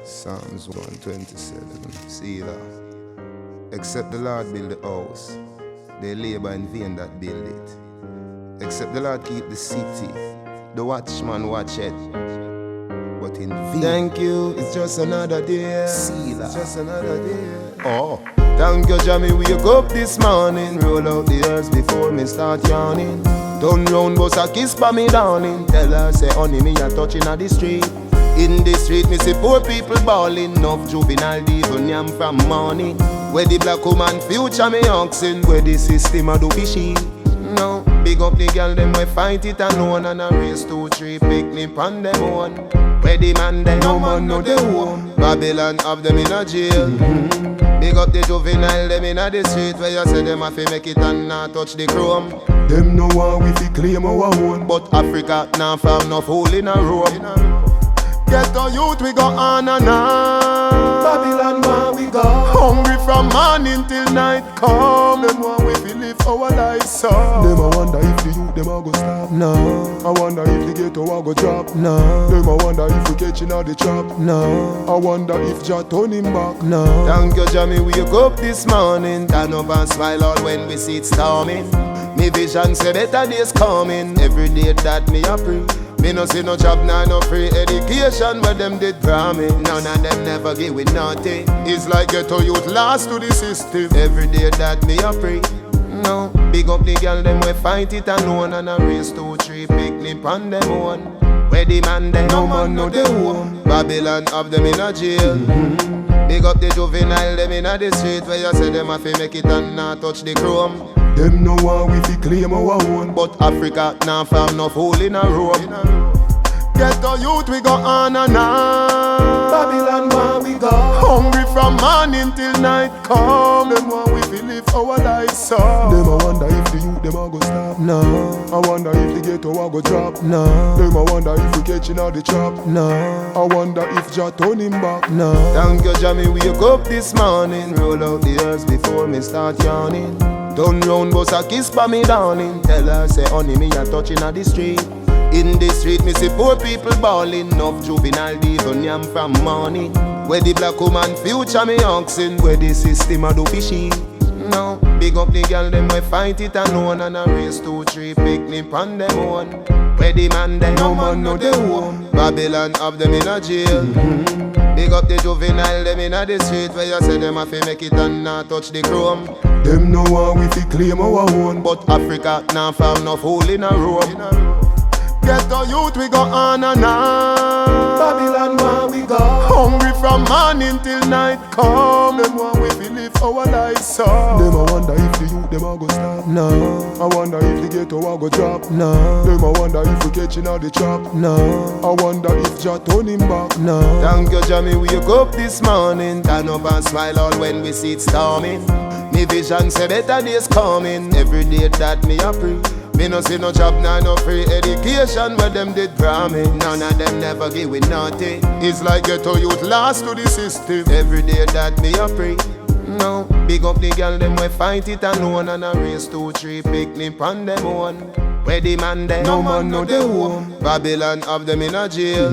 Psalms 127. Selah. Except the Lord build the house, they labor in vain that build it. Except the Lord keep the city, the watchman watch it, but in vain. Thank you, it's just another day. Selah. It's just another day. Oh, thank you, Jamie. Wake up this morning, roll out the earth before me start yawning. Turn round, bust a kiss for me dawning. Tell her, say, honey, me a touching at the street. In the street, me see poor people bawling. Enough juvenile devil yam from morning. Where the black woman future me oxen. Where the system a do fishy. No, big up the girl them we fight it alone. And a race 2, 3 picnic on them one. Where the man them no man know the home. Babylon have them in a jail. Big up the juvenile them in a the street. Where you say them have to make it and not touch the chrome. Them no one we fi claim our own. But Africa now found no fool in a row. Get the youth we go on and on. Babylon where we go. Hungry from morning till night come. Them want we fi live our lives so. Them I wonder if the youth them a go stop. No. I wonder if the ghetto a go drop. No. Them I wonder if we catching all the trap. No. I wonder if Jah turn him back. No. Thank you, Jamie, wake up this morning. Turn up and smile all when we see it storming. Me vision say better days coming. Every day that me a pray. Me no see no job, nah, no free education where them did promise. None of them never give with nothing. It's like ghetto youth lost to the system. Every day that me a pray. No, big up the girl them we fight it alone. And a race 2, 3 picnic on them one. Where the man them no man know the home. Babylon have them in a jail. Big up the juvenile them in a the street. Where you say them have to make it and not touch the chrome. Them no one we fi claim our own. But Africa now found no fool in a row. Get the youth we go on and on. Babylon where we go. Hungry from morning till night come. Them want we fi live our lives so. Them I wonder if the youth them a go stop. No. I wonder if the ghetto a go drop. No. Them I wonder if we catching all the trap. No. I wonder if Jah turn him back. No. Thank you, Jamie, wake up this morning. Roll out the earth before me start yawning. Turn round, bust a kiss for me dawning. Tell her, say, honey, me a touching at the street. In the street, me see poor people bawling. Enough juvenile devil yam from morning. Where the black woman future me oxen. Where the system a do fishy. No, big up the girl them we fight it alone. And a race 2, 3 picnic on them one. Where the man them no man know the home. Babylon have them in a jail. Big up the juvenile them in a the street. Where you say them have to make it and not touch the chrome. Them no one we fi claim our own. But Africa now found no fool in a row. Get the youth we go on and on. Babylon where we go. Hungry from morning till night come. Them want we fi live our lives so. Them I wonder if the youth them a go stop. No. I wonder if the ghetto a go drop. No. Them I wonder if we catching all the trap. No. I wonder if Jah turn him back. No. Thank you, Jamie, wake up this morning. Turn up and smile all when we see it storming. Me vision say better days coming. Every day that me a pray. Me no see no job, nah, no free education where them did promise. None of them never give with nothing. It's like ghetto youth lost to the system. Every day that me a pray. No, big up the girl them we fight it alone. And a race 2, 3 picnic on them one. Where the man them no man know the home. Babylon have them in a jail.